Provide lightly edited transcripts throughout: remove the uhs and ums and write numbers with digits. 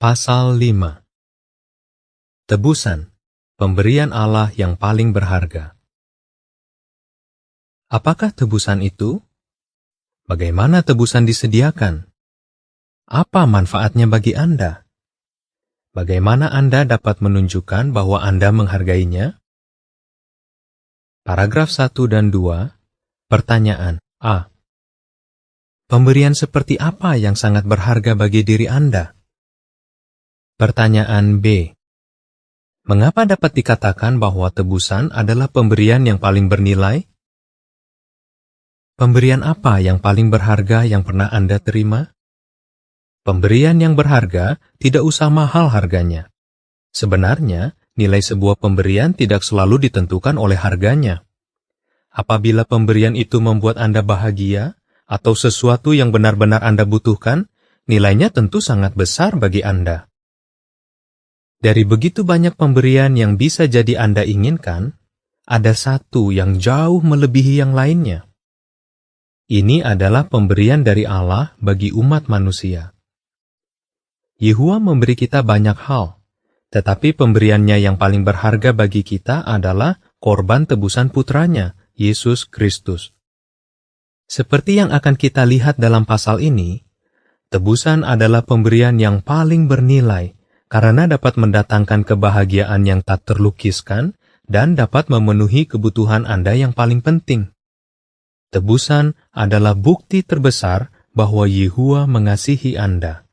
Pasal 5. Tebusan, pemberian Allah yang paling berharga. Apakah tebusan itu? Bagaimana tebusan disediakan? Apa manfaatnya bagi Anda? Bagaimana Anda dapat menunjukkan bahwa Anda menghargainya? Paragraf 1 dan 2. Pertanyaan A. Pemberian seperti apa yang sangat berharga bagi diri Anda? Pertanyaan B. Mengapa dapat dikatakan bahwa tebusan adalah pemberian yang paling bernilai? Pemberian apa yang paling berharga yang pernah Anda terima? Pemberian yang berharga tidak usah mahal harganya. Sebenarnya, nilai sebuah pemberian tidak selalu ditentukan oleh harganya. Apabila pemberian itu membuat Anda bahagia, atau sesuatu yang benar-benar Anda butuhkan, nilainya tentu sangat besar bagi Anda. Dari begitu banyak pemberian yang bisa jadi Anda inginkan, ada satu yang jauh melebihi yang lainnya. Ini adalah pemberian dari Allah bagi umat manusia. Yehuwa memberi kita banyak hal, tetapi pemberiannya yang paling berharga bagi kita adalah korban tebusan putranya, Yesus Kristus. Seperti yang akan kita lihat dalam pasal ini, tebusan adalah pemberian yang paling bernilai, karena dapat mendatangkan kebahagiaan yang tak terlukiskan dan dapat memenuhi kebutuhan Anda yang paling penting. Tebusan adalah bukti terbesar bahwa Yehuwa mengasihi Anda.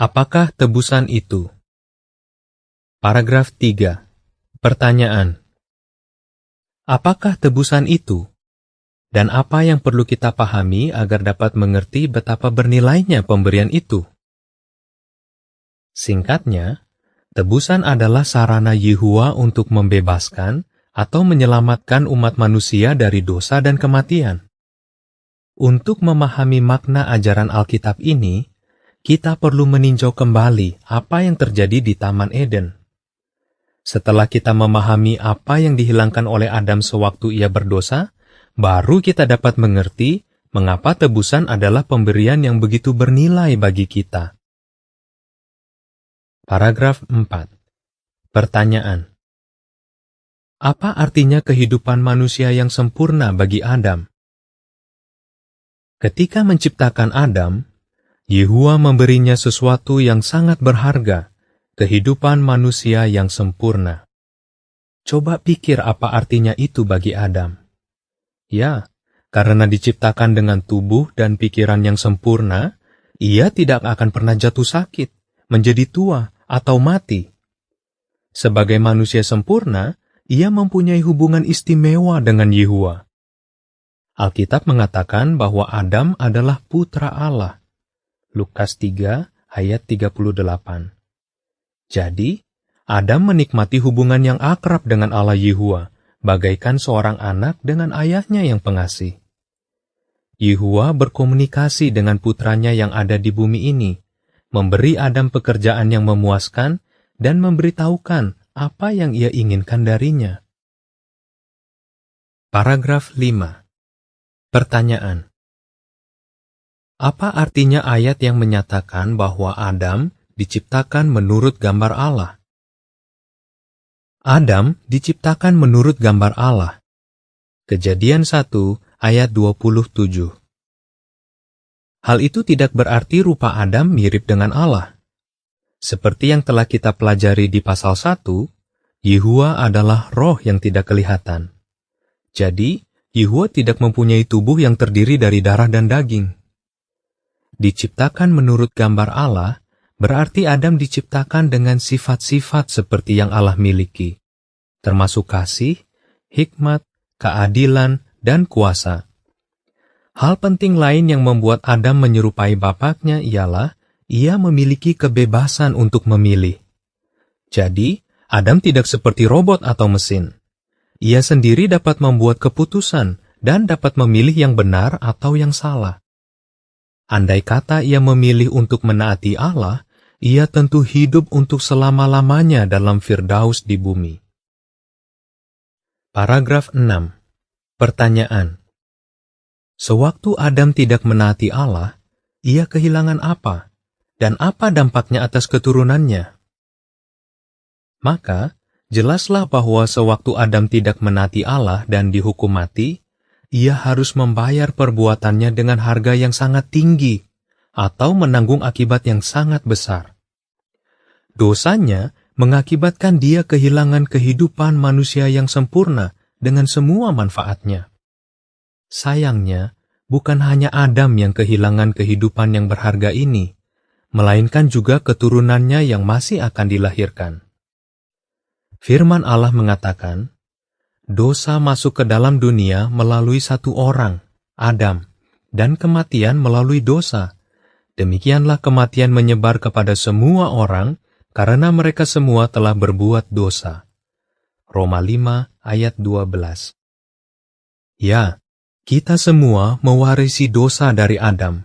Apakah tebusan itu? Paragraf 3. Pertanyaan. Apakah tebusan itu? Dan apa yang perlu kita pahami agar dapat mengerti betapa bernilainya pemberian itu? Singkatnya, tebusan adalah sarana Yehuwa untuk membebaskan atau menyelamatkan umat manusia dari dosa dan kematian. Untuk memahami makna ajaran Alkitab ini, kita perlu meninjau kembali apa yang terjadi di Taman Eden. Setelah kita memahami apa yang dihilangkan oleh Adam sewaktu ia berdosa, baru kita dapat mengerti mengapa tebusan adalah pemberian yang begitu bernilai bagi kita. Paragraf 4. Pertanyaan. Apa artinya kehidupan manusia yang sempurna bagi Adam? Ketika menciptakan Adam, Yehuwa memberinya sesuatu yang sangat berharga, kehidupan manusia yang sempurna. Coba pikir apa artinya itu bagi Adam. Ya, karena diciptakan dengan tubuh dan pikiran yang sempurna, ia tidak akan pernah jatuh sakit, menjadi tua, atau mati. Sebagai manusia sempurna, ia mempunyai hubungan istimewa dengan Yehuwa. Alkitab mengatakan bahwa Adam adalah putra Allah. Lukas 3 ayat 38. Jadi, Adam menikmati hubungan yang akrab dengan Allah Yehuwa, bagaikan seorang anak dengan ayahnya yang pengasih. Yehuwa berkomunikasi dengan putranya yang ada di bumi ini, memberi Adam pekerjaan yang memuaskan, dan memberitahukan apa yang ia inginkan darinya. Paragraf 5. Pertanyaan. Apa artinya ayat yang menyatakan bahwa Adam diciptakan menurut gambar Allah? Adam diciptakan menurut gambar Allah. Kejadian 1 ayat 27. Hal itu tidak berarti rupa Adam mirip dengan Allah. Seperti yang telah kita pelajari di pasal 1, Yehuwa adalah roh yang tidak kelihatan. Jadi, Yehuwa tidak mempunyai tubuh yang terdiri dari darah dan daging. Diciptakan menurut gambar Allah, berarti Adam diciptakan dengan sifat-sifat seperti yang Allah miliki, termasuk kasih, hikmat, keadilan, dan kuasa. Hal penting lain yang membuat Adam menyerupai bapaknya ialah ia memiliki kebebasan untuk memilih. Jadi, Adam tidak seperti robot atau mesin. Ia sendiri dapat membuat keputusan dan dapat memilih yang benar atau yang salah. Andai kata ia memilih untuk menaati Allah, ia tentu hidup untuk selama-lamanya dalam Firdaus di bumi. Paragraf 6. Pertanyaan. Sewaktu Adam tidak menaati Allah, ia kehilangan apa? Dan apa dampaknya atas keturunannya? Maka, jelaslah bahwa sewaktu Adam tidak menaati Allah dan dihukum mati, ia harus membayar perbuatannya dengan harga yang sangat tinggi, atau menanggung akibat yang sangat besar. Dosanya mengakibatkan dia kehilangan kehidupan manusia yang sempurna dengan semua manfaatnya. Sayangnya, bukan hanya Adam yang kehilangan kehidupan yang berharga ini, melainkan juga keturunannya yang masih akan dilahirkan. Firman Allah mengatakan, dosa masuk ke dalam dunia melalui satu orang, Adam, dan kematian melalui dosa. Demikianlah kematian menyebar kepada semua orang, karena mereka semua telah berbuat dosa. Roma 5 ayat 12. Ya, kita semua mewarisi dosa dari Adam.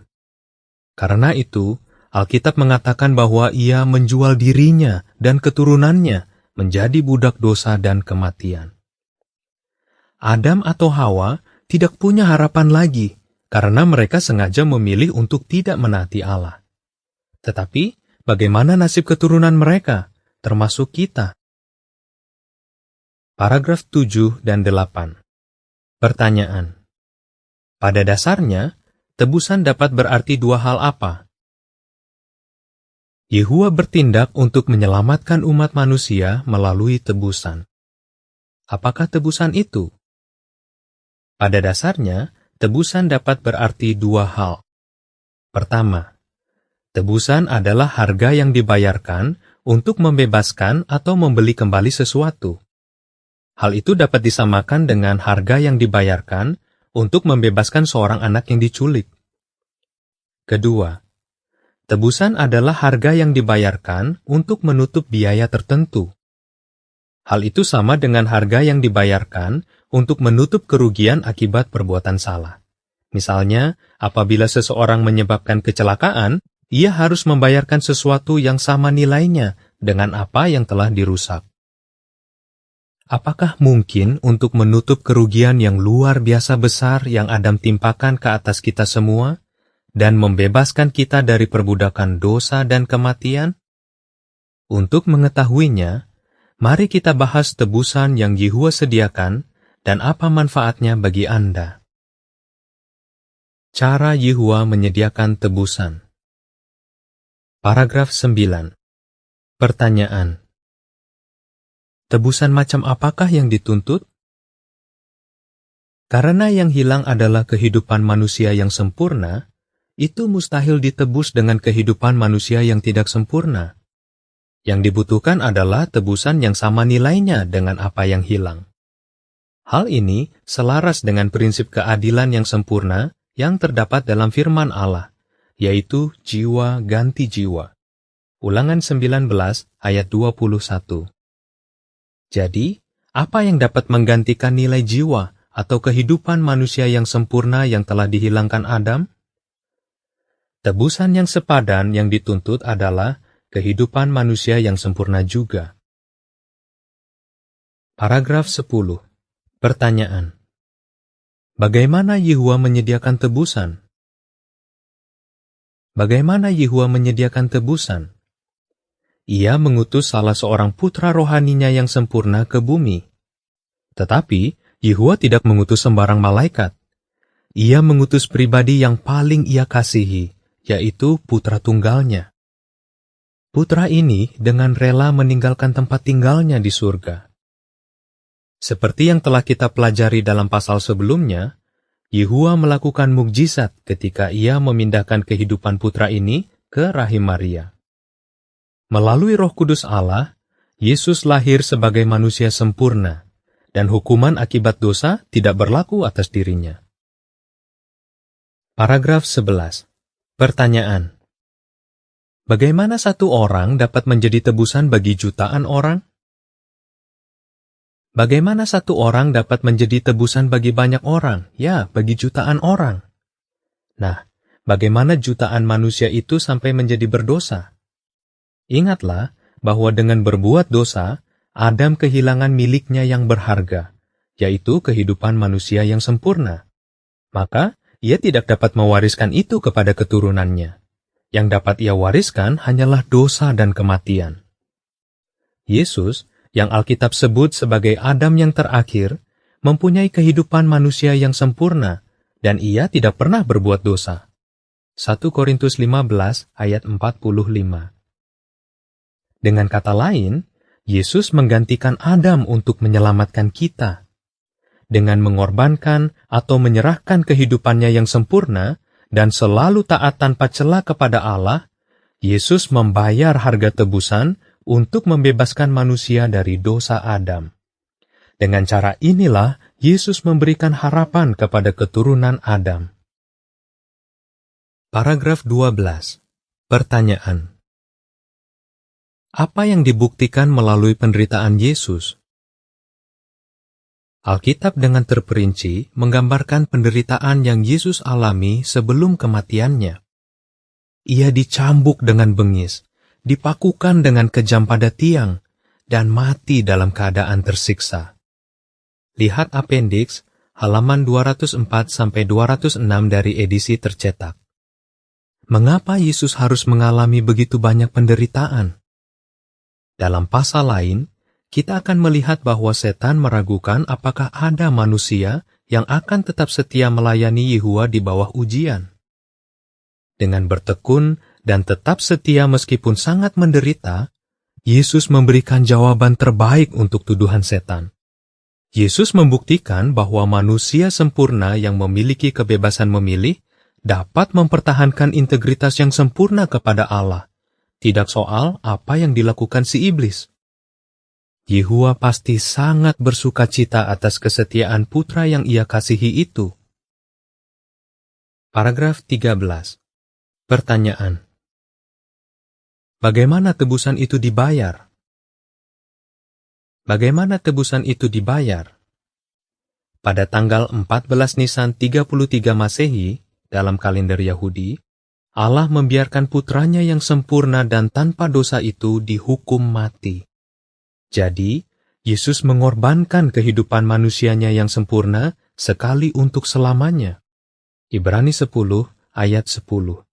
Karena itu, Alkitab mengatakan bahwa ia menjual dirinya dan keturunannya menjadi budak dosa dan kematian. Adam atau Hawa tidak punya harapan lagi, karena mereka sengaja memilih untuk tidak menaati Allah. Tetapi, bagaimana nasib keturunan mereka, termasuk kita? Paragraf 7 dan 8. Pertanyaan. Pada dasarnya, tebusan dapat berarti dua hal apa? Yehuwa bertindak untuk menyelamatkan umat manusia melalui tebusan. Apakah tebusan itu? Pada dasarnya, tebusan dapat berarti dua hal. Pertama, tebusan adalah harga yang dibayarkan untuk membebaskan atau membeli kembali sesuatu. Hal itu dapat disamakan dengan harga yang dibayarkan untuk membebaskan seorang anak yang diculik. Kedua, tebusan adalah harga yang dibayarkan untuk menutup biaya tertentu. Hal itu sama dengan harga yang dibayarkan untuk menutup kerugian akibat perbuatan salah. Misalnya, apabila seseorang menyebabkan kecelakaan, ia harus membayarkan sesuatu yang sama nilainya dengan apa yang telah dirusak. Apakah mungkin untuk menutup kerugian yang luar biasa besar yang Adam timpakan ke atas kita semua, dan membebaskan kita dari perbudakan dosa dan kematian? Untuk mengetahuinya, mari kita bahas tebusan yang Yehuwa sediakan dan apa manfaatnya bagi Anda. Cara Yehuwa menyediakan tebusan. Paragraf 9. Pertanyaan. Tebusan macam apakah yang dituntut? Karena yang hilang adalah kehidupan manusia yang sempurna, itu mustahil ditebus dengan kehidupan manusia yang tidak sempurna. Yang dibutuhkan adalah tebusan yang sama nilainya dengan apa yang hilang. Hal ini selaras dengan prinsip keadilan yang sempurna yang terdapat dalam firman Allah, yaitu jiwa ganti jiwa. Ulangan 19 ayat 21. Jadi, apa yang dapat menggantikan nilai jiwa atau kehidupan manusia yang sempurna yang telah dihilangkan Adam? Tebusan yang sepadan yang dituntut adalah kehidupan manusia yang sempurna juga. Paragraf 10. Pertanyaan. Bagaimana Yehuwa menyediakan tebusan? Bagaimana Yehuwa menyediakan tebusan? Ia mengutus salah seorang putra rohaninya yang sempurna ke bumi. Tetapi, Yehuwa tidak mengutus sembarang malaikat. Ia mengutus pribadi yang paling ia kasihi, yaitu putra tunggalnya. Putra ini dengan rela meninggalkan tempat tinggalnya di surga. Seperti yang telah kita pelajari dalam pasal sebelumnya, Yehuwa melakukan mukjizat ketika ia memindahkan kehidupan putra ini ke rahim Maria. Melalui Roh Kudus Allah, Yesus lahir sebagai manusia sempurna, dan hukuman akibat dosa tidak berlaku atas dirinya. Paragraf 11. Pertanyaan. Bagaimana satu orang dapat menjadi tebusan bagi jutaan orang? Bagaimana satu orang dapat menjadi tebusan bagi banyak orang? Ya, bagi jutaan orang. Nah, bagaimana jutaan manusia itu sampai menjadi berdosa? Ingatlah bahwa dengan berbuat dosa, Adam kehilangan miliknya yang berharga, yaitu kehidupan manusia yang sempurna. Maka, ia tidak dapat mewariskan itu kepada keturunannya. Yang dapat ia wariskan hanyalah dosa dan kematian. Yesus, yang Alkitab sebut sebagai Adam yang terakhir, mempunyai kehidupan manusia yang sempurna, dan ia tidak pernah berbuat dosa. 1 Korintus 15 ayat 45. Dengan kata lain, Yesus menggantikan Adam untuk menyelamatkan kita. Dengan mengorbankan atau menyerahkan kehidupannya yang sempurna dan selalu taat tanpa cela kepada Allah, Yesus membayar harga tebusan untuk membebaskan manusia dari dosa Adam. Dengan cara inilah, Yesus memberikan harapan kepada keturunan Adam. Paragraf 12. Pertanyaan. Apa yang dibuktikan melalui penderitaan Yesus? Alkitab dengan terperinci menggambarkan penderitaan yang Yesus alami sebelum kematiannya. Ia dicambuk dengan bengis, dipakukan dengan kejam pada tiang, dan mati dalam keadaan tersiksa. Lihat apendiks halaman 204-206 dari edisi tercetak. Mengapa Yesus harus mengalami begitu banyak penderitaan? Dalam pasal lain, kita akan melihat bahwa setan meragukan apakah ada manusia yang akan tetap setia melayani Yehua di bawah ujian. Dengan bertekun dan tetap setia meskipun sangat menderita, Yesus memberikan jawaban terbaik untuk tuduhan setan. Yesus membuktikan bahwa manusia sempurna yang memiliki kebebasan memilih dapat mempertahankan integritas yang sempurna kepada Allah, tidak soal apa yang dilakukan si iblis. Yehua pasti sangat bersukacita atas kesetiaan putra yang ia kasihi itu. Paragraf 13. Pertanyaan. Bagaimana tebusan itu dibayar? Bagaimana tebusan itu dibayar? Pada tanggal 14 Nisan 33 Masehi, dalam kalender Yahudi, Allah membiarkan putranya yang sempurna dan tanpa dosa itu dihukum mati. Jadi, Yesus mengorbankan kehidupan manusianya yang sempurna sekali untuk selamanya. Ibrani 10 ayat 10.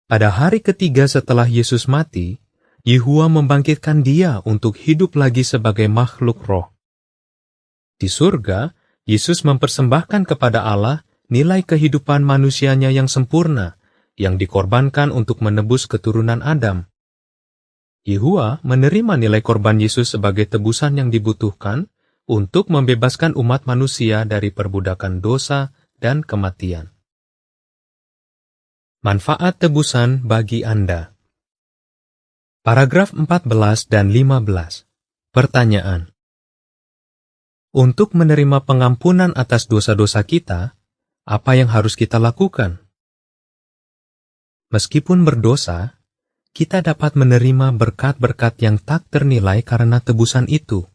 Pada hari ketiga setelah Yesus mati, Yehua membangkitkan dia untuk hidup lagi sebagai makhluk roh. Di surga, Yesus mempersembahkan kepada Allah nilai kehidupan manusianya yang sempurna, yang dikorbankan untuk menebus keturunan Adam. Yehua menerima nilai korban Yesus sebagai tebusan yang dibutuhkan untuk membebaskan umat manusia dari perbudakan dosa dan kematian. Manfaat tebusan bagi Anda. Paragraf 14 dan 15. Pertanyaan. Untuk menerima pengampunan atas dosa-dosa kita, apa yang harus kita lakukan? Meskipun berdosa, kita dapat menerima berkat-berkat yang tak ternilai karena tebusan itu.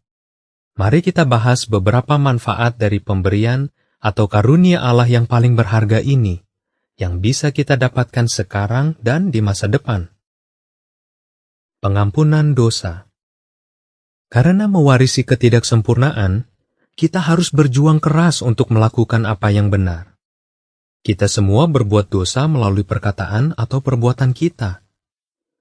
Mari kita bahas beberapa manfaat dari pemberian atau karunia Allah yang paling berharga ini, yang bisa kita dapatkan sekarang dan di masa depan. Pengampunan dosa. Karena mewarisi ketidaksempurnaan, kita harus berjuang keras untuk melakukan apa yang benar. Kita semua berbuat dosa melalui perkataan atau perbuatan kita.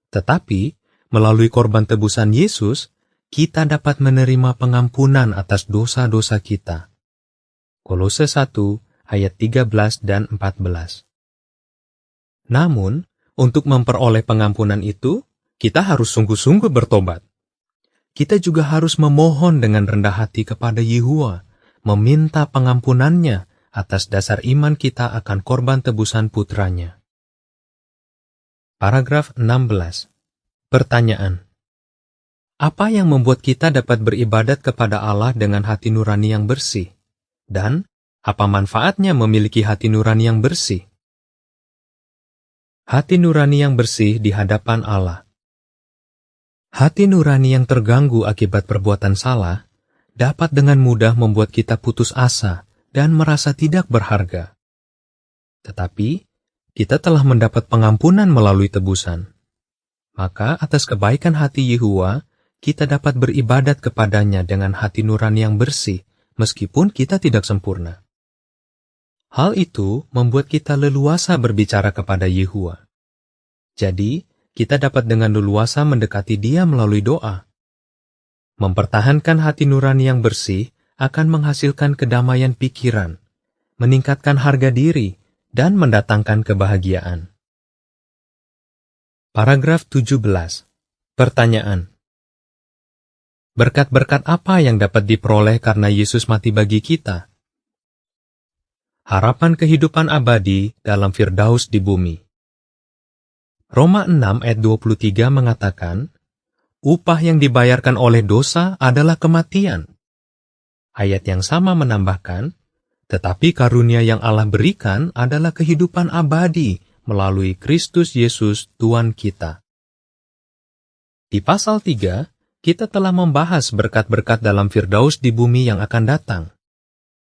Tetapi, melalui korban tebusan Yesus, kita dapat menerima pengampunan atas dosa-dosa kita. Kolose 1 ayat 13 dan 14. Namun, untuk memperoleh pengampunan itu, kita harus sungguh-sungguh bertobat. Kita juga harus memohon dengan rendah hati kepada Yehua, meminta pengampunannya atas dasar iman kita akan korban tebusan putranya. Paragraf 16. Pertanyaan. Apa yang membuat kita dapat beribadat kepada Allah dengan hati nurani yang bersih? Dan, apa manfaatnya memiliki hati nurani yang bersih? Hati nurani yang bersih di hadapan Allah. Hati nurani yang terganggu akibat perbuatan salah dapat dengan mudah membuat kita putus asa dan merasa tidak berharga. Tetapi, kita telah mendapat pengampunan melalui tebusan. Maka atas kebaikan hati Yehua, kita dapat beribadat kepadanya dengan hati nurani yang bersih, meskipun kita tidak sempurna. Hal itu membuat kita leluasa berbicara kepada Yehua. Jadi, kita dapat dengan leluasa mendekati Dia melalui doa. Mempertahankan hati nurani yang bersih akan menghasilkan kedamaian pikiran, meningkatkan harga diri, dan mendatangkan kebahagiaan. Paragraf 17. Pertanyaan. Berkat-berkat apa yang dapat diperoleh karena Yesus mati bagi kita? Harapan kehidupan abadi dalam Firdaus di bumi. Roma 6 ayat 23 mengatakan, upah yang dibayarkan oleh dosa adalah kematian. Ayat yang sama menambahkan, tetapi karunia yang Allah berikan adalah kehidupan abadi melalui Kristus Yesus Tuhan kita. Di pasal 3, kita telah membahas berkat-berkat dalam Firdaus di bumi yang akan datang.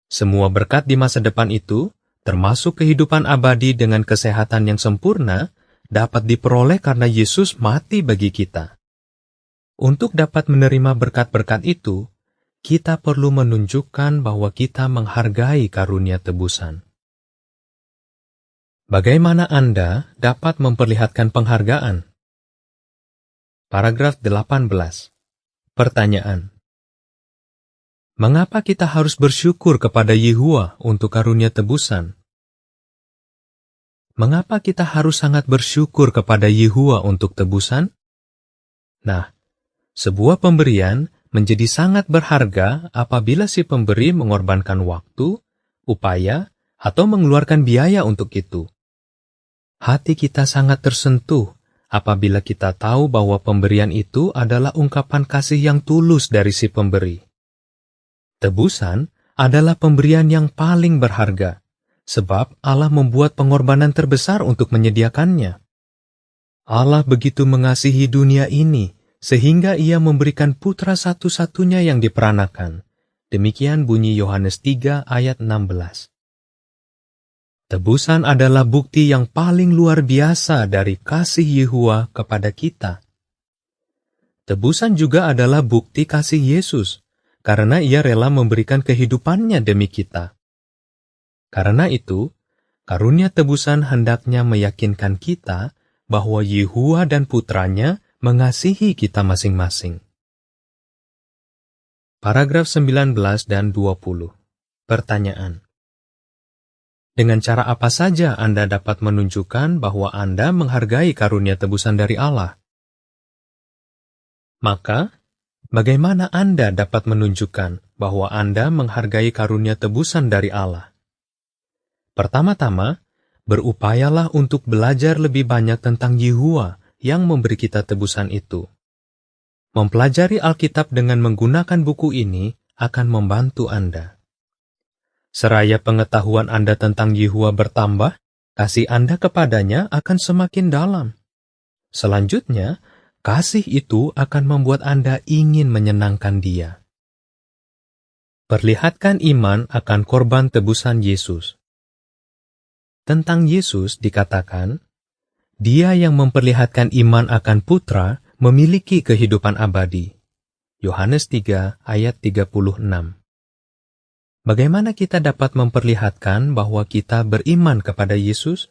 Semua berkat di masa depan itu, termasuk kehidupan abadi dengan kesehatan yang sempurna, dapat diperoleh karena Yesus mati bagi kita. Untuk dapat menerima berkat-berkat itu, kita perlu menunjukkan bahwa kita menghargai karunia tebusan. Bagaimana Anda dapat memperlihatkan penghargaan? Paragraf 18. Pertanyaan. Mengapa kita harus bersyukur kepada Yehuwa untuk karunia tebusan? Mengapa kita harus sangat bersyukur kepada Yehuwa untuk tebusan? Nah, sebuah pemberian menjadi sangat berharga apabila si pemberi mengorbankan waktu, upaya, atau mengeluarkan biaya untuk itu. Hati kita sangat tersentuh apabila kita tahu bahwa pemberian itu adalah ungkapan kasih yang tulus dari si pemberi. Tebusan adalah pemberian yang paling berharga, sebab Allah membuat pengorbanan terbesar untuk menyediakannya. Allah begitu mengasihi dunia ini, sehingga Ia memberikan putra satu-satunya yang diperanakan. Demikian bunyi Yohanes 3 ayat 16. Tebusan adalah bukti yang paling luar biasa dari kasih Yehuwa kepada kita. Tebusan juga adalah bukti kasih Yesus, karena Ia rela memberikan kehidupannya demi kita. Karena itu, karunia tebusan hendaknya meyakinkan kita bahwa Yehuwa dan putranya mengasihi kita masing-masing. Paragraf 19 dan 20. Pertanyaan. Dengan cara apa saja Anda dapat menunjukkan bahwa Anda menghargai karunia tebusan dari Allah? Maka, bagaimana Anda dapat menunjukkan bahwa Anda menghargai karunia tebusan dari Allah? Pertama-tama, berupayalah untuk belajar lebih banyak tentang Yehuwa yang memberi kita tebusan itu. Mempelajari Alkitab dengan menggunakan buku ini akan membantu Anda. Seraya pengetahuan Anda tentang Yehuwa bertambah, kasih Anda kepadanya akan semakin dalam. Selanjutnya, kasih itu akan membuat Anda ingin menyenangkan Dia. Perlihatkan iman akan korban tebusan Yesus. Tentang Yesus dikatakan, Dia yang memperlihatkan iman akan putra memiliki kehidupan abadi. Yohanes 3 ayat 36. Bagaimana kita dapat memperlihatkan bahwa kita beriman kepada Yesus?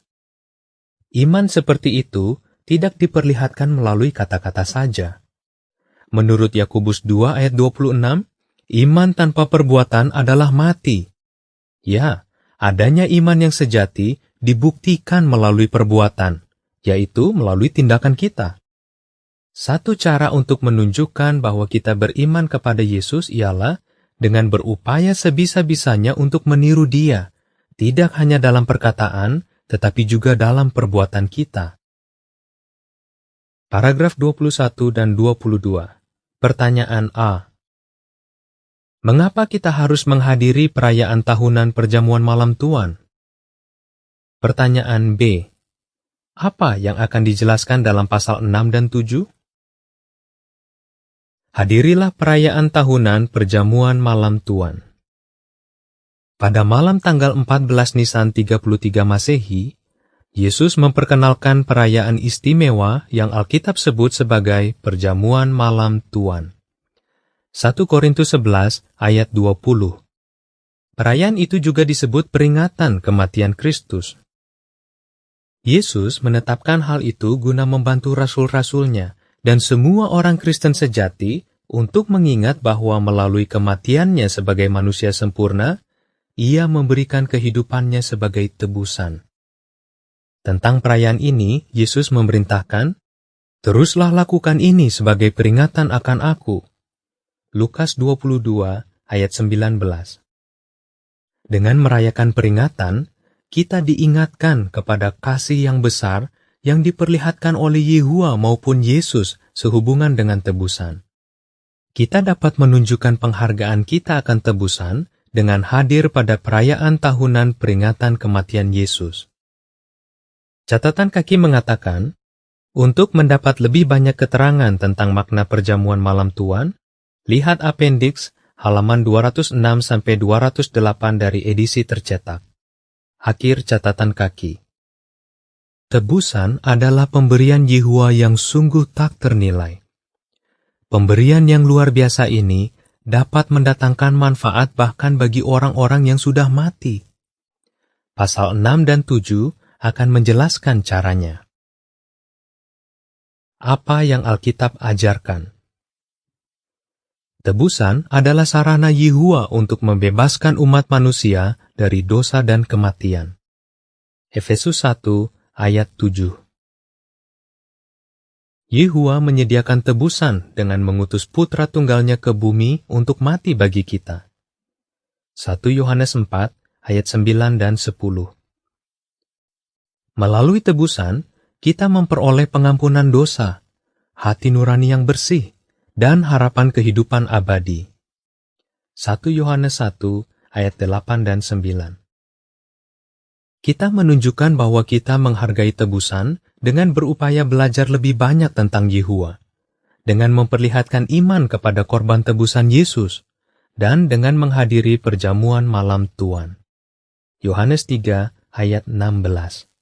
Iman seperti itu tidak diperlihatkan melalui kata-kata saja. Menurut Yakobus 2 ayat 26, iman tanpa perbuatan adalah mati. Ya, adanya iman yang sejati dibuktikan melalui perbuatan, yaitu melalui tindakan kita. Satu cara untuk menunjukkan bahwa kita beriman kepada Yesus ialah dengan berupaya sebisa-bisanya untuk meniru Dia, tidak hanya dalam perkataan, tetapi juga dalam perbuatan kita. Paragraf 21 dan 22. Pertanyaan A. Mengapa kita harus menghadiri perayaan tahunan perjamuan malam Tuhan? Pertanyaan B. Apa yang akan dijelaskan dalam pasal 6 dan 7? Hadirilah perayaan tahunan perjamuan malam Tuhan. Pada malam tanggal 14 Nisan 33 Masehi, Yesus memperkenalkan perayaan istimewa yang Alkitab sebut sebagai perjamuan malam Tuhan. 1 Korintus 11 ayat 20. Perayaan itu juga disebut peringatan kematian Kristus. Yesus menetapkan hal itu guna membantu rasul-rasulnya dan semua orang Kristen sejati untuk mengingat bahwa melalui kematiannya sebagai manusia sempurna, Ia memberikan kehidupannya sebagai tebusan. Tentang perayaan ini, Yesus memerintahkan, "Teruslah lakukan ini sebagai peringatan akan Aku." Lukas 22 ayat 19. Dengan merayakan peringatan, kita diingatkan kepada kasih yang besar yang diperlihatkan oleh Yehua maupun Yesus sehubungan dengan tebusan. Kita dapat menunjukkan penghargaan kita akan tebusan dengan hadir pada perayaan tahunan peringatan kematian Yesus. Catatan kaki mengatakan, untuk mendapat lebih banyak keterangan tentang makna perjamuan malam Tuhan, lihat appendix halaman 206-208 dari edisi tercetak. Akhir catatan kaki. Tebusan adalah pemberian Yehua yang sungguh tak ternilai. Pemberian yang luar biasa ini dapat mendatangkan manfaat bahkan bagi orang-orang yang sudah mati. Pasal 6 dan 7 akan menjelaskan caranya. Apa yang Alkitab ajarkan? Tebusan adalah sarana Yehua untuk membebaskan umat manusia dari dosa dan kematian. Efesus 1 ayat 7. Yehua menyediakan tebusan dengan mengutus putra tunggalnya ke bumi untuk mati bagi kita. 1 Yohanes 4 ayat 9 dan 10. Melalui tebusan, kita memperoleh pengampunan dosa, hati nurani yang bersih, dan harapan kehidupan abadi. 1 Yohanes 1 ayat 8 dan 9. Kita menunjukkan bahwa kita menghargai tebusan dengan berupaya belajar lebih banyak tentang Yehua, dengan memperlihatkan iman kepada korban tebusan Yesus, dan dengan menghadiri perjamuan malam Tuhan. Yohanes 3 ayat 16.